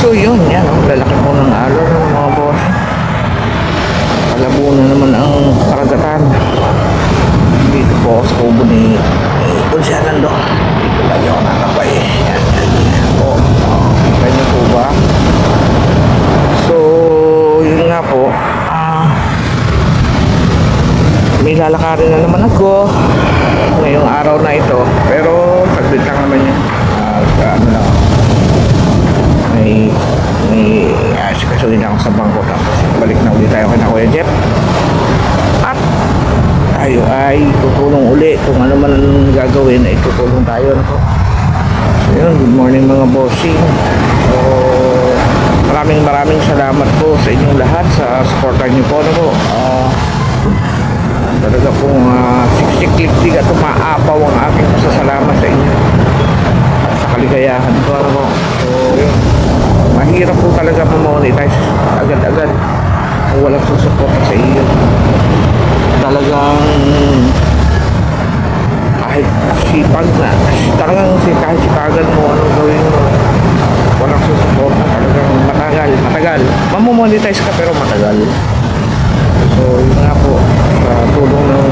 So yun, yan oh, lalaki po ng alon mga boss. Malabo na naman ang karagatan. Dito po ako sa kubo ni Konsyalan do. Dito lagi ako nakapay. Yan, yan po. Ganyan po ba? So yun nga po, may lalakarin na naman ako ngayong araw na ito, pero saglit lang naman yun. Ano lang, may asikasuhin ako sa bangko, tapos balik na ulit tayo kay na Kuya Jeff at tayo ay tutulong uli kung ano man gagawin ay tutulong tayo. So yun, good morning mga bossing. So maraming salamat po sa inyong lahat sa supportan niyo po, talaga pong siksik-liklik at umaapaw ang aking pasasalamat sa inyo sa kaligayahan ko, So yun, mahirap po talaga ma-monetize agad-agad kung walang susuporta sa iyo. Talagang kahit sipag na, kahit sipagan mo, anong gawin mo, walang susuporta, talagang matagal mamomonetize ka pero matagal. So yun nga po, sa tulong ng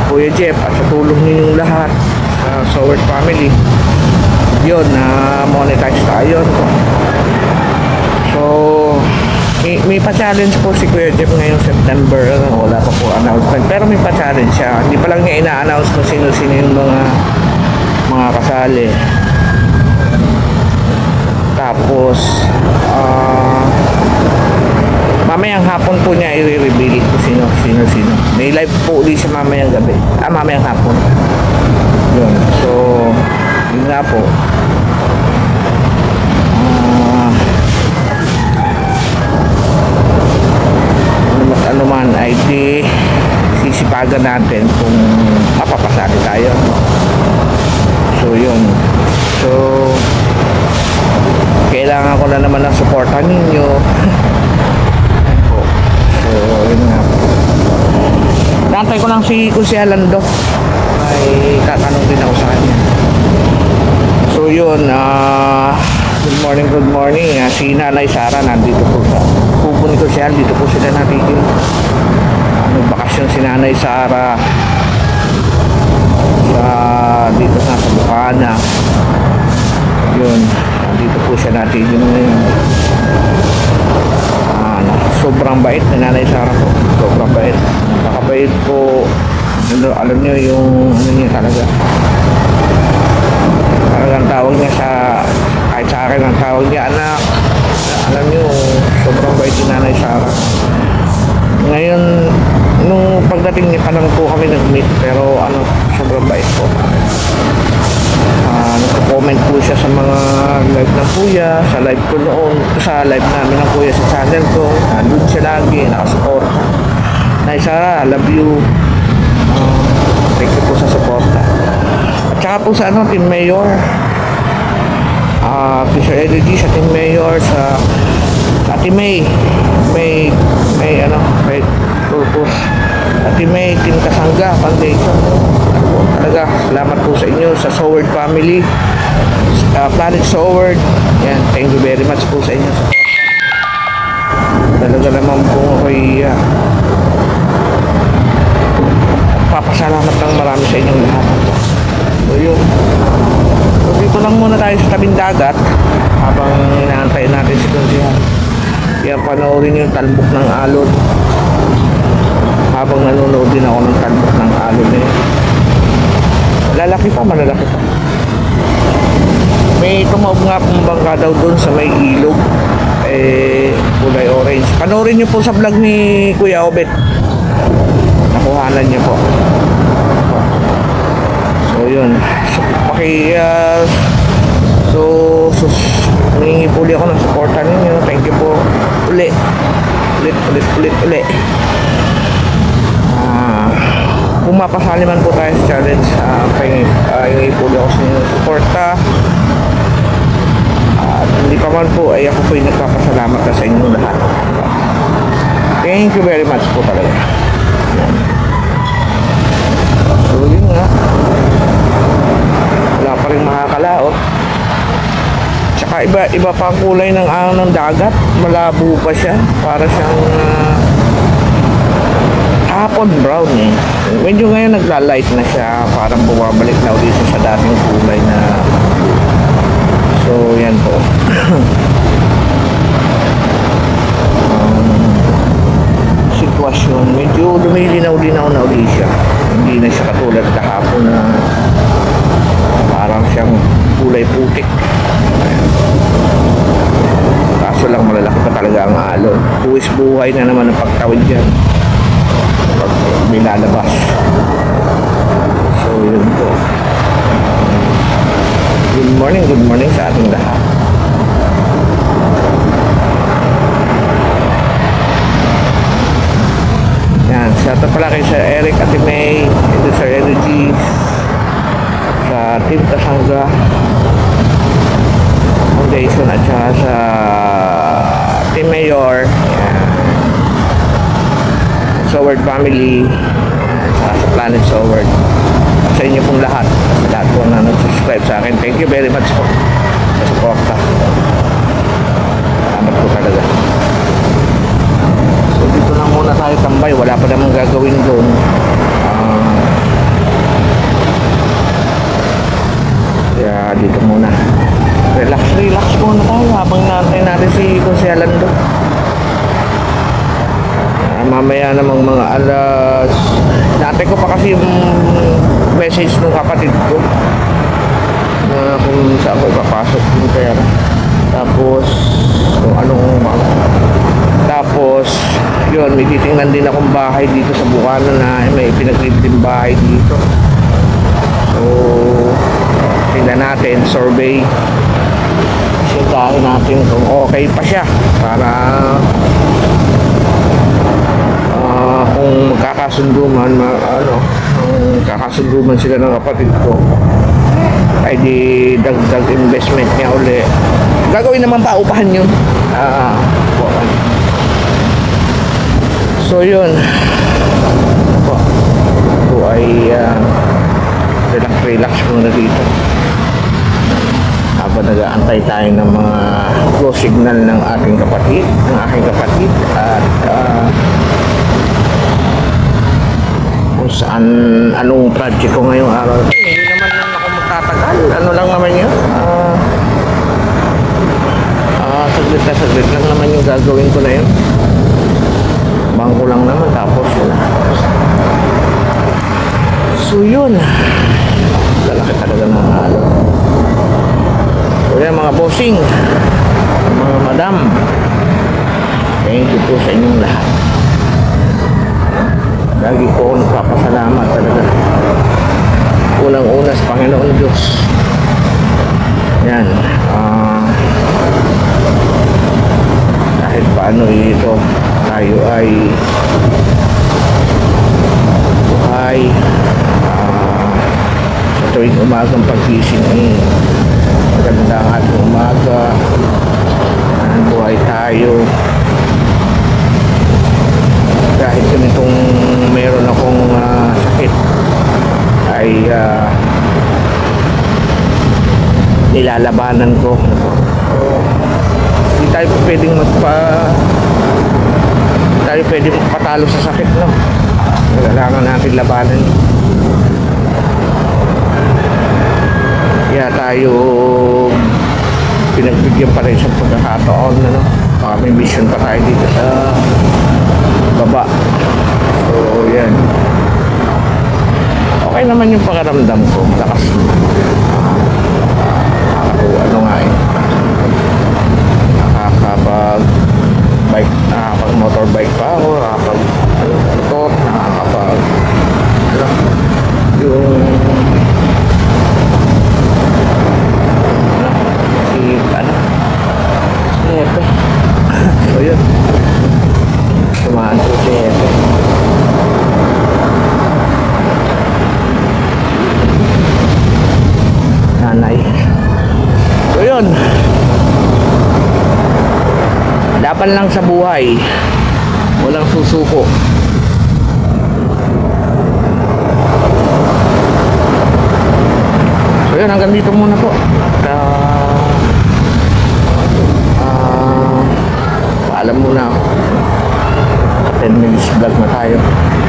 Kuya Jeff at sa tulong ninyong lahat sa Sowert family, yun, na monetize tayo. So may pa-challenge po si Kuya Jeff ngayong September. Wala pa po announcement, pero may pa-challenge siya. Hindi pa lang niya ina-announce kung sino-sino yung mga kasali. Tapos mamayang hapon po niya i-reveal kung sino. May live po ulit siya mamayang gabi. Mamayang hapon. Yun. So yun nga po. Ano man ay di sisipagan natin kung mapapasali tayo. So yun. So kailangan ko na naman ng suporta ninyo. So yun nga po. Nantay ko lang si Konsyalan do. Ay tatanong din ako sa kanya. So yun, good morning. Si Nanay Sara nandito po sa kubo ni Konsyalan. Dito po sila natigil. Nagbakasyon si Nanay Sara sa dito sa Bukana. Yun, dito po siya natigil ngayon. Sobrang bait ni Nanay Sara po. Sobrang bait. Napakabait po. Alam niyo yung ano niya talaga. Talagang tawag niya kahit sa akin ang tawag niya anak. Alam niyo, sobrang bait ni Nanay Sara. Ngayon, nung pagdating niya pa lang po kami nag-meet, pero sobrang bait po. Nagko-comment po siya sa mga live ng kuya, sa live ko noon, sa live namin ng kuya sa channel ko. Nandun siya lagi, nakasupport. Nay Sara, I love you. Thank you po sa suporta. At saka po sa Team Mayor, Fisher Energy, sa Team Mayor, sa Ate May Purpose, Ate May, Team Kasangga Foundation. Talaga, salamat po sa inyo, sa Sowert family, Planet Sowert. Yan, thank you very much po sa inyo. Talaga naman po ako'y papasalamat ng marami sa inyong lahat. So yun, so dito lang muna tayo sa tabing dagat habang inaantay natin si Konsyalan. Kaya panoorin yung talbok ng alon habang nanonood din ako ng talbok ng alon eh. Malalaki pa. May tumawag nga pong bangka daw doon sa may ilog, kulay orange. Panoorin nyo po sa vlog ni Kuya Obet, nakuhanan niya po. So yun, nangingi po ulit ako ng supportan ninyo. Thank you po ulit. Kung mapasali man po tayo sa challenge, hingi po ulit ako sa inyo suporta. Hindi pa man po ay ako po yung nagpapasalamat na sa inyong lahat. Thank you very much po talaga. So yun nga, wala pa rin makakalaot. Tsaka Iba pa ang kulay ng ng dagat. Malabo pa siya. Para siyang hapon brown eh. Medyo ngayon nagla-light na siya. Parang bumabalik na ulit sa dating kulay na. So yan po. Sitwasyon. Medyo lumilinaw-linaw na ulit siya. Hindi na siya katulad kahapon na parang siyang kulay putik. Kaso lang malalaki pa talaga ang alon. Buwis buhay na naman ang pagtawid dyan pag binalabas. So yun po. Good morning sa ating lahat. Yan, shout out pala kay Sir Eric at May, ito Sir Energy, sa Team Kasangga Foundation at saka sa Team Mayor, Soward Family, at sa Planet Soward. At sa inyo pong lahat po na nag-subscribe sa akin. Thank you very much po sa suporta. Salamat po talaga. So dito lang muna tayo tambay. Wala pa namang gagawin doon. Kaya dito muna. Relax muna tayo habang natin si Konsehalan doon. Mamaya namang mga alas. Dati ko pa kasi yung message ng kapatid ko na kung saan ko ipapasok yung pera. Tapos kung anong tapos yun, may titingnan din akong bahay dito sa Bukana na may pinag-rent bahay dito. So tingnan natin, survey. Sintahin natin kung okay pa siya para kung magkakasundo man magkakasundo man sila ng kapatid ko ay di dagdag investment niya uli. Gagawin naman pa upahan yun. So yun ito ay relax muna dito habang nag-aantay tayo ng mga close signal ng aking kapatid at kung saan anong project ko ngayong araw. Hindi naman ako magtatagal, ano lang naman yun, saglit lang naman yung gagawin ko na yun. Bangko lang naman tapos yun. So yun, lalaki talaga ng halo. So yan mga bossing, mga madam, thank you po sa inyong lahat. Lagi po ako nagpapasalamat talaga. Unang-una sa Panginoon Diyos. Yan. Kahit paano ito, tayo ay buhay. Sa tuwing umagang pagkising ay maganda ang ating umaga. Buhay tayo. Kahit ganitong meron akong sakit ay nilalabanan ko. Hindi tayo pwedeng magpatalo sa sakit, no? Kailangan natin labanan. Kaya tayo pinagbigyan pa rin sa pagkakataon, no? Baka may mission pa tayo dito sa baba. So yan, okay naman yung pakiramdam ko, malakas ano nga nakakapag motorbike pa ako, nakakapag yung si Hepe. So yun, tumaan po si Hepe. Nanay. So yun, laban lang sa buhay, walang susuko. So yun, hanggang dito muna po. na. 10 minutes vlog na tayo.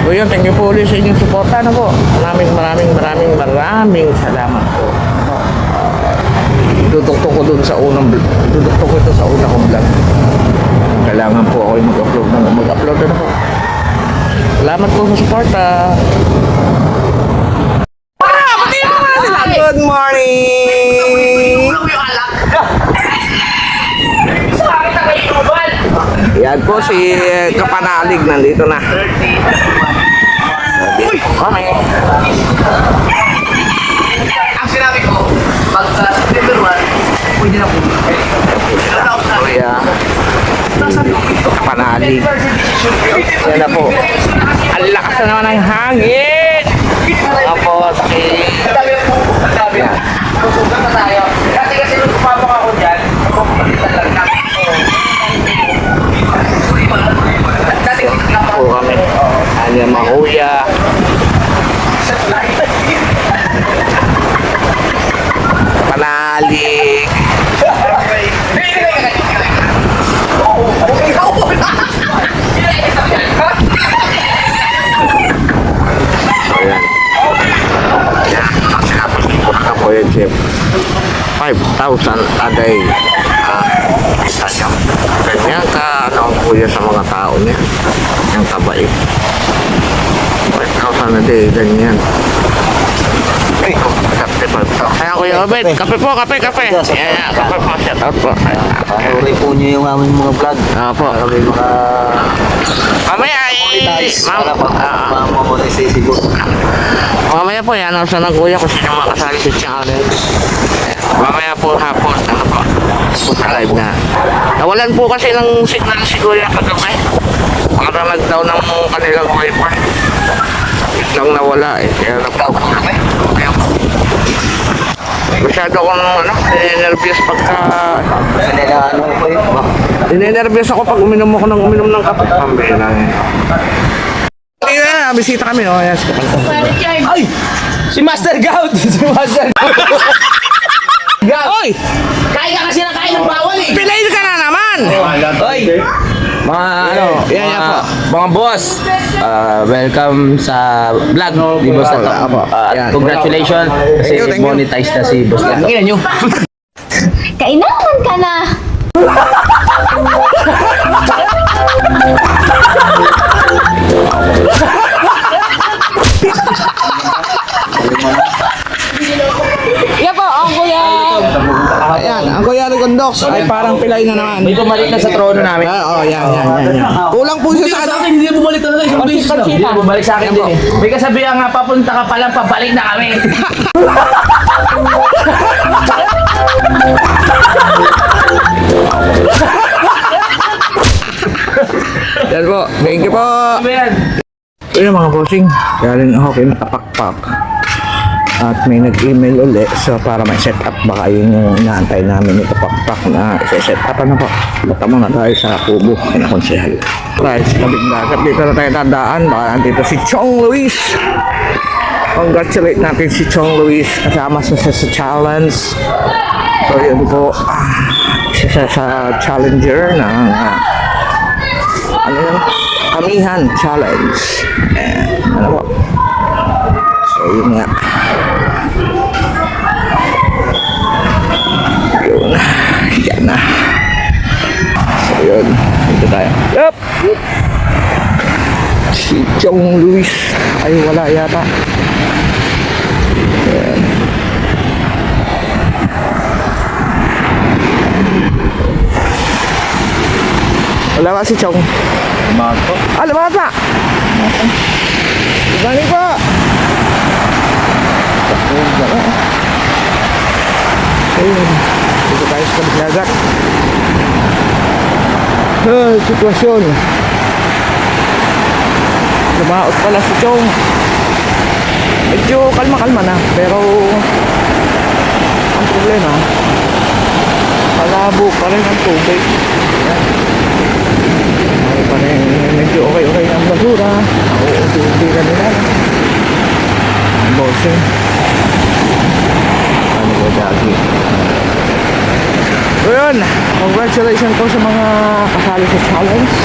So yun, thank you po ulit sa inyong suporta na po. Maraming salamat po. Dudukto ko dun sa unang vlog. Dudukto ko ito sa unang kong vlog. Kailangan po ako yung mag-upload na po. Salamat po sa suporta. Good morning! Yan po si Kapanalig nandito na. Kami. Ang sinabi ko, pag September 1, pwede na po. Kuya Kapanalig. Yan na po. Ang lakas na naman ng hangin. Tapos si... Yan. Susugan na tayo. Dati kasi nung kumabak ako dyan, pagpapalitan lang namin ito. Dati po kami. Ano yung mga kuya. Kapanalig. Ayan. Ako yun, Chef. 5,000 a day. Ganyan ka, ano ang kuya sa mga tao niya. Yung kabait. 5,000 a day, ganyan. Kaya kuya Obed, kape po, kape. Yeah, kape po, shout out po. Patuloy po nyo yung aming mga vlog. Po. Para may mga Mamaya ay... para ma-monetize po. Mamaya po, yan ang ng kuya kung sino makasali sa channel. Mamaya po hapon, ano po, sa live na. Nawalan po kasi ng signal si kuya kagabi. Para nag-down ng kanilang wifi. Biglang nawala eh. Kaya nag-down po kami. Masyado akong nervous pagka... Ano po yun? Ninenervyos ako pag uminom ng kape. Pambela eh. Bisita kami, oh. Yes. Ay! Si Master Gout! Si Master Gout! Oy! Kain ka kasi ng kain ng bawal eh! Pilay ka na naman! Oy! Mga ano, Yan po. mga boss, welcome sa vlog ni Boss Tato. Yan. Congratulations kasi Thank you. monetize na si Boss Tato. Tingnan nyo. Kainaman ka na! Yan po, ang kuya. Ayan, ang kuya Ricondox ay parang pilay na naman. May bumalik na sa trono namin. Yan. Kulang po siya sa ano. Hindi bumalik talaga, isang beses lang. Hindi bumalik sa akin din eh. May kasabihan nga, papunta ka pa lang, pabalik na kami. Yan po, thank you po. Ano yan? Ayun mga bossing, galing ako kay Matapakpak. At may nag-email ulit so para may set up baka yun yung inaantay namin ito pakpak na isa-set up na po. Punta muna tayo sa kubo kinakonsehal. Guys, tabing dagat dito na tayo tandaan baka nandito si Chong Luis. Congratulate natin si Chong Luis kasama siya sa challenge. So yun po, isa sa challenger ng ano yun? Kamihan Challenge. Ano po? So yun nga. Yun. Yan na. So yun. Dito tayo. Yup! Si Chong Luis ay wala yata. Yan. Wala ba si Chong? Lumakas po. Lumakas na! Ibalik po! Ayun. Dito tayo sa dagat. Sitwasyon. Lumaot pala si Chong. Medyo kalma-kalma na. Pero ang problema, malabo pa rin ang tubig. Yan. Ay pa rin, medyo okay ang basura. Unti-unti ka nila. Ang bossing. Ano ba dagi? So yun, congratulations po sa mga kasali sa challenge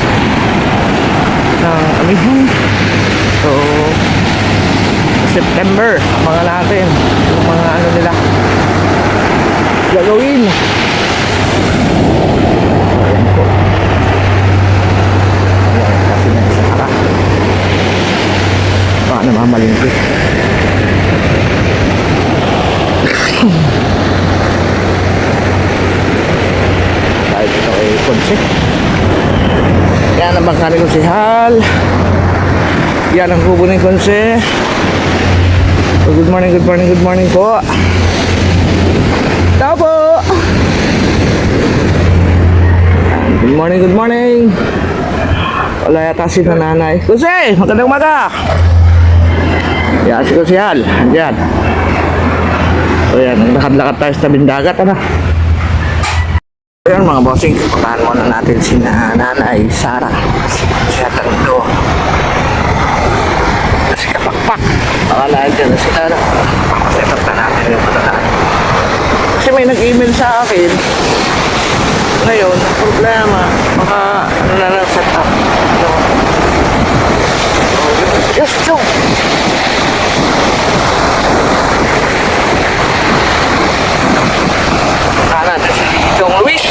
ng Amihan. So, September, mga natin yung mga ano nila gagawin. Ayan po. Ayan, kasi na isa ka. Baka namamalingkit. Dahil ito ay konsep. Yan ang bangka ni Konsehal. Yan ang kubo ng konse. So, good morning po. Tao po. Good morning. Wala yata si nanay. Konse, magandang umaga. Yan si Konsehal. Yan. So yan, lakad-lakad tayo sa tabing dagat, ano? Ayan mga bossing, puntahan muna natin si Nanay Sara. Siya tanto. Si Kapakpak. Pakalahan dyan na sila. Set up na natin yung patataan. Kasi may nag-email sa akin. Ngayon, problema. Baka ano na lang set up. Ano? Yes, Chong. Natin si Chong Luis.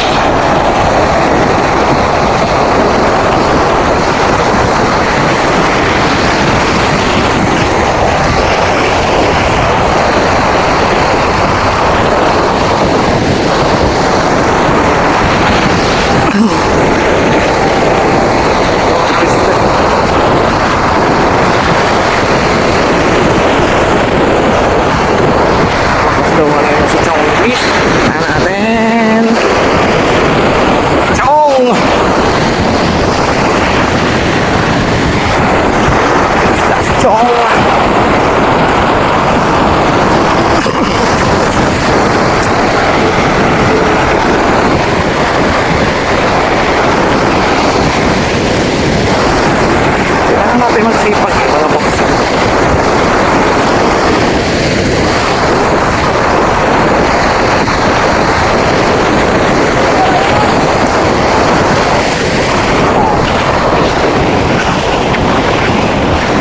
Gusto mo na yung si Chong Luis. Natin Chong. Basta si Chong. Kailangan natin magsipag yung mga box.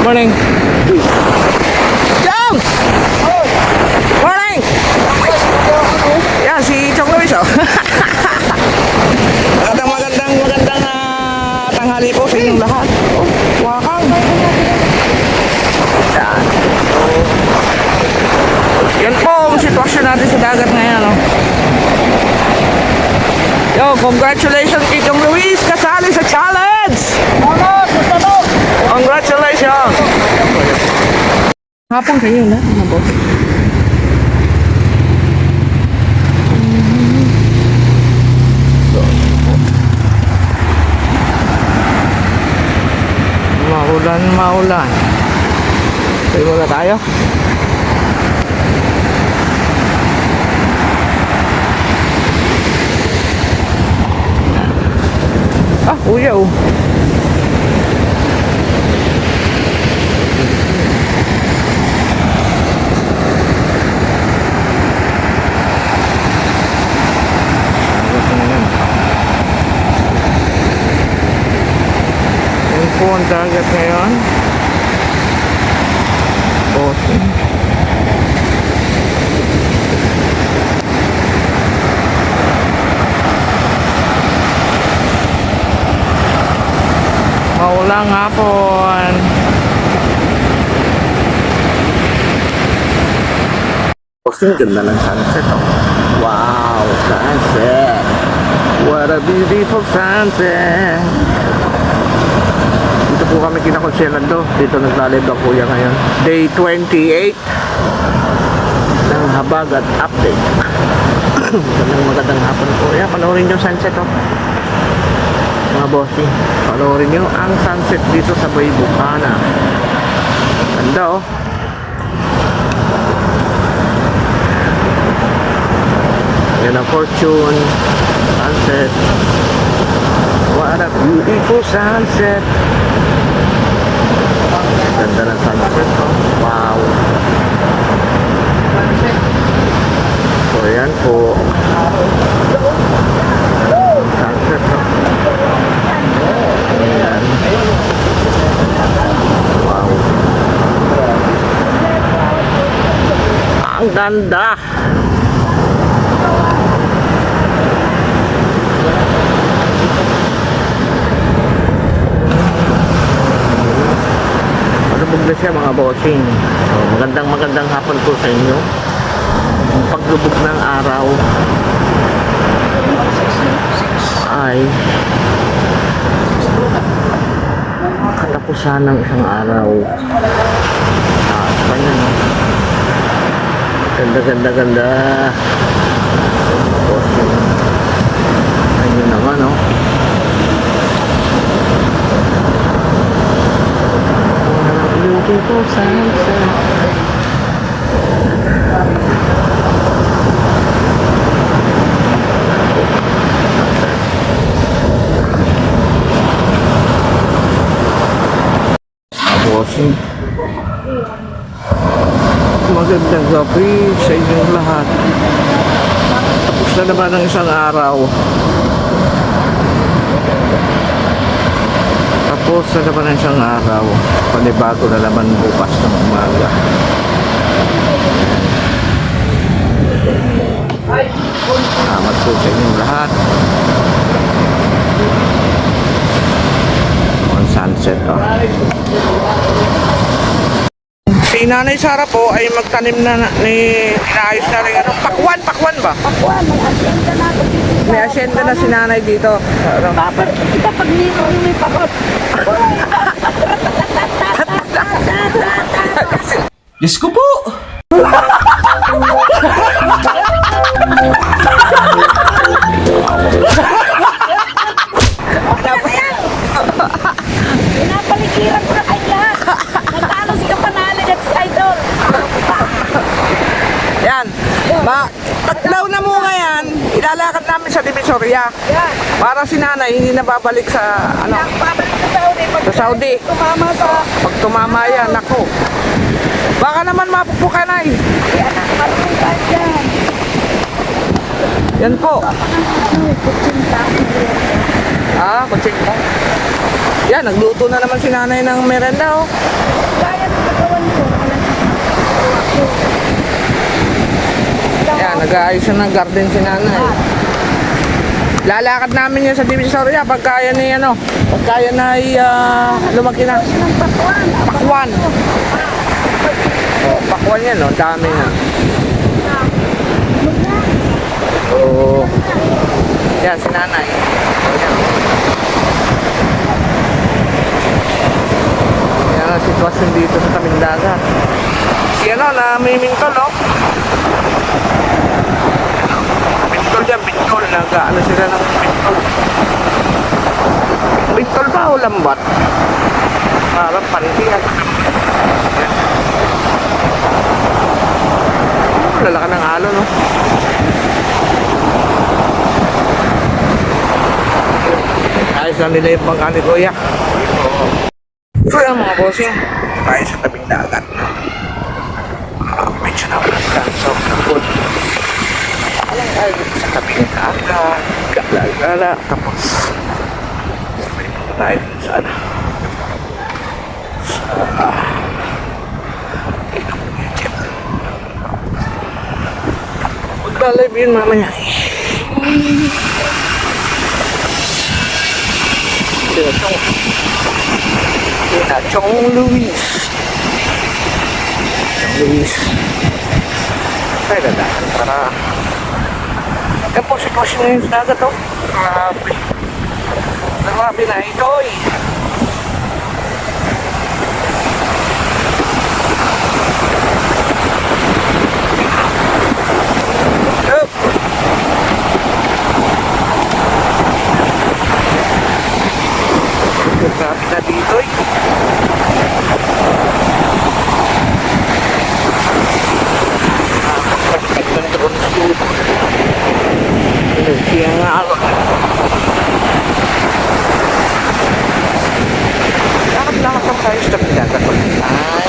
Morning. Chong! Morning! Yan, si Chong Luis, oh. magandang tanghali po sa inyong lahat. Oh, wakang. Yan. Yan po ang sitwasyon natin sa dagat ngayon, oh. Yo, congratulations kay Chong Luis, kasali sa challenge! Congratulations! Hapon kayo na, mga boss. So, maulan. Tayo muna tayo. Kuya, oh. Yan po ang dagat ngayon. Bossing. Maulang hapon. Bossing, ganda ng sunset, oh. Wow, sunset. What a beautiful sunset. Dito po kami kinakonsenado. Dito naglalive ang kuya ngayon. Day 28 ng Habagat Update. Magandang hapon po. Yeah, panoorin yung sunset, oh. Mga bossing, panoorin nyo ang sunset dito sa Bay Bukana. Ganda, oh. Yan ang Fortune sunset. What a beautiful sunset. Ganda ng sunset, oh. Wow. So yan po. Sunset, no? Ayan. Wow. Ang ganda. Malubog na siya mga bossing. So, magandang hapon po sa inyo. Ang paglubog ng araw ay katapusan ng isang araw. Taas pa yan, no? Ganda. Bossing. Ayun naman, no? Beautiful sunset. Bossing. Magandang gabi sa inyong lahat. Tapos na naman ang isang araw. Tapos na naman ang isang araw. Panibago na naman bukas ng umaga. Salamat po sa inyong lahat. On sunset, oh. Si Nanay Sara po ay magtanim na inaayos na rin ano, pakwan ba? Pakwan, may asyenda na ako dito. May asyenda na si Nanay dito. Ano? Dapat kita pag nito may pakot. Diyos ko po! Pinapalikiran ko na kayo lahat. Natalo si Kapanali at si Idol. Yan. Paglaw na mo ngayon, ilalakad namin sa Divisoria. Yan. Para si Nanay hindi na babalik sa ano, Pabalik sa Saudi. Pag sa Saudi. tumama sa... Pag tumama yan, ako. Baka naman mapupuka na eh. Yan ang marunong tayo dyan. Yan po. Kutsinta. Kutsing pa. Yan, nagluto na naman si Nanay ng merenda, oh. Kaya ng katawan ko. Yan, nag-aayos na ng garden si Nanay. Lalakad namin yan sa Divisoria pagkaya ni ano, pagkaya na ay lumaki na. Ng pakwan. Pakwan. Oh, pakwan yan, oh. Dami na. Oh. Yan, si Nanay. Yan. Yan ang sitwasyon dito sa tabing dagat. Si ano, namimintol, oh. Bintol yan, bintol. Nag-ano sila ng bintol. Bintol ba o lambat? Parang panitihan. Yan. Lalaka ng halo, no? Ayos lang nila yung pangka ni Kuya. So yan mga bossing, tayo sa tabing dagat. Medyo na ulan ka, so good. Ay, sa tabing dagat, gala-gala, tapos may punta tayo sa ano. Sa magla-live yun mamaya. Chong Luis. Ay, dadaan para yan po sitwasyon ngayon sa dagat, oh. Grabe na ito, eh. Up. Grabe na dito, eh. Siya nga ako. Lakad-lakad lang tayo sa tabing dagat. Ay.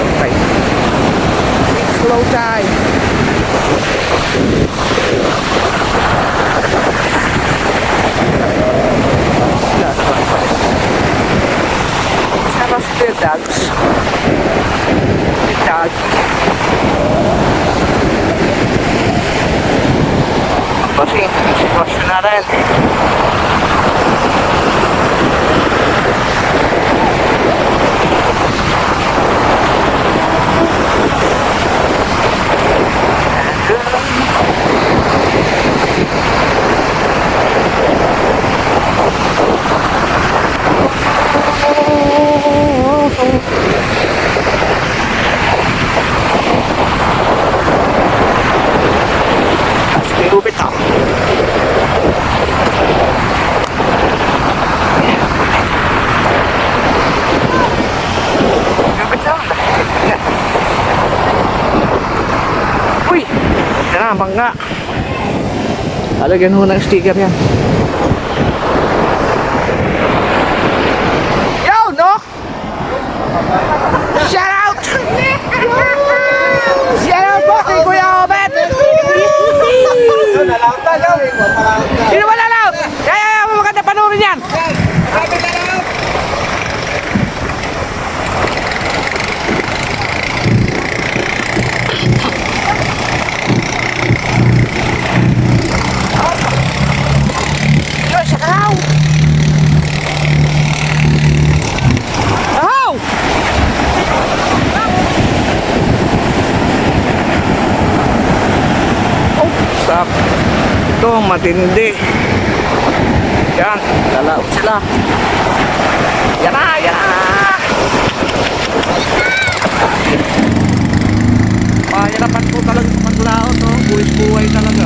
Okay. Slow time. Bossing, sitwasyon na rin. Sige, ubit ako. Ubit lang. Uy! Yan na, bangga. Alagyan mo ng sticker yan. Yo, no? Shout out! Shout out po kay Kuya Obet! Sino ba lalaot? Kaya maganda panoorin yan! Yo, shout out! Oh! Oh, sak. Ito ang matindi. Yan, lalaot sila. Yan na, yan na! Pahirapan po talaga sa paglaot, no? Buwis-buhay talaga.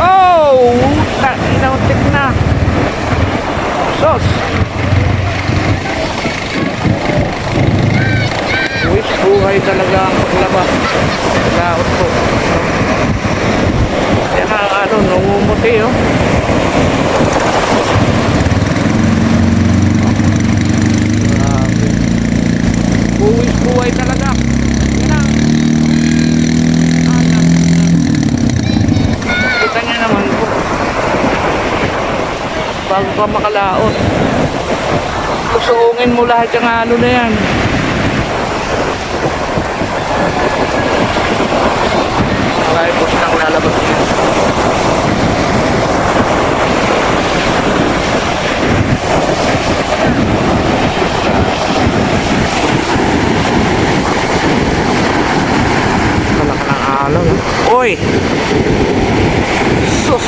Oh! Inautik na. Sos! Buwis-buhay talaga ang paglaba. Laot po. Yan ang ano, nangumuti, oh. Grabe. Buwis-buhay talaga. Yan ang anak. Kita niya naman po. Bago ka makalaot. Susuungin mo lahat yung ano na yan. Rifles nang lalabas niya. Kalaka ng alaw, no? Uy! Sus!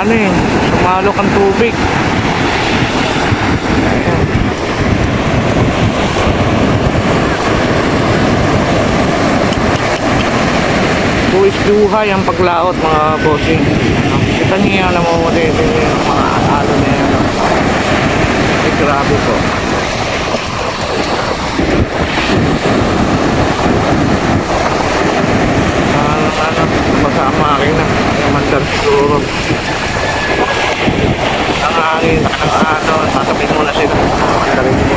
Ano eh, sumalok ang tubig. Ayan. Buwis-buhay ang paglaot, mga bossing. Kita niyo yan, namumuli din yung mga alo na yan. Ay, grabe po. Masama akin na. Mandar siguro. Ang hangin, ang ano, sasabit mo na sila. Mandarin mo.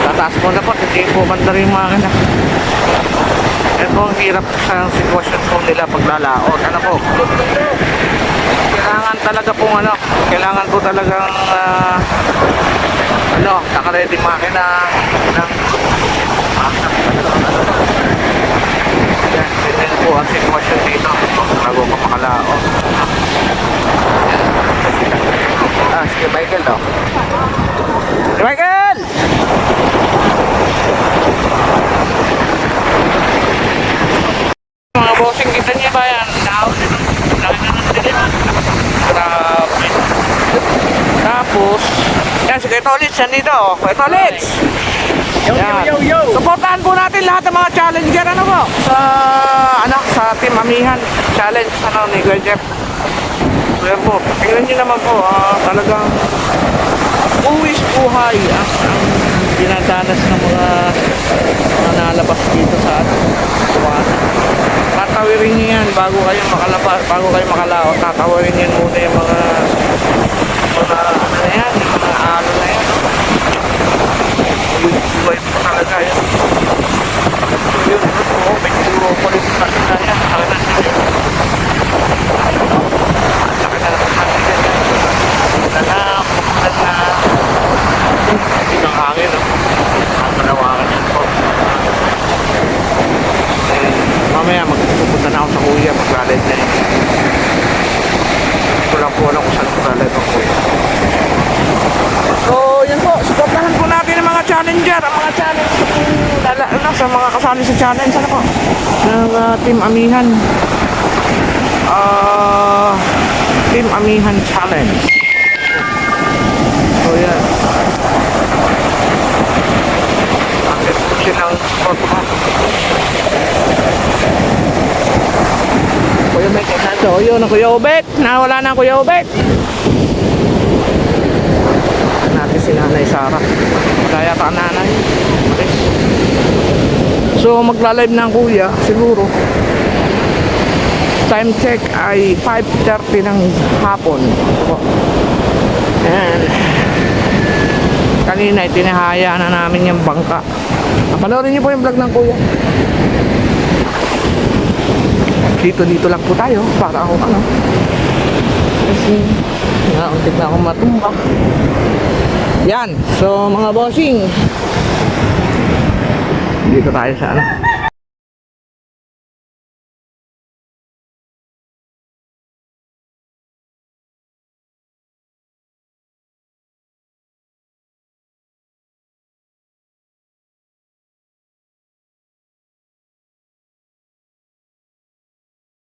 Tataas mo na po, hindi po mandarin mo akin na. Ito ang hirap sa sitwasyon po nila paglalaot. Ano po? Kailangan talaga pong ano, kailangan po talagang naka-ready makina ng yan, ganyan po ang sitwasyon dito bago ka makalaot. Sige Michael, no? Si Michael! Mga bossing, kita niya ba yan? Laki na ng dilim. Grabe. Tapos, yan, si Kuya Tolits, yan dito. Kuya Tolits! Yo! Supportahan po natin lahat ng mga challenger, ano po? Sa Team Amihan Challenge, ni Kuya Jeff. Kaya po, tingnan nyo naman po, talagang buwis buhay ang dinadanas ng mga nalabas dito sa buwasan. Tatawirin nyo yan bago kayo makalabas, bago kayo makalaot. Tatawirin nyo muna yung mga mga ano na yan, yung mga ano na yan. Buhay pa talaga yan. So yun, ito, medyo kulit na sila yan. Talaga sila yun. Laki na naman natin yan. Makulat na. Isang hangin, no? Ang panawakan yan po. Mamaya magpupunta na ako sa kuya, maglalid na yun. Ito lang po alam kung saan maglalid ang kuya. So, yun po, supportahan po natin ang mga challenger, ang mga challenge sa mga kasali sa challenge, ano po, ng Team Amihan. Team Amihan Challenge. So, yan. Bakit po silang support po? Kuya Obek, so yun ang Kuya Obek, nawala na ang Kuya Obek. Natin si Nanay Sarah, kaya ta nanay. Okay. So magla-live na ang kuya, siguro. Time check ay 5:30 ng hapon. And kanina itinahaya na namin yung bangka. Panoorin niyo po yung vlog ng kuya. Dito lang po tayo para ako ano. Kasi nauntik na akong matumba. Yan. So mga bossing, dito tayo sa ano.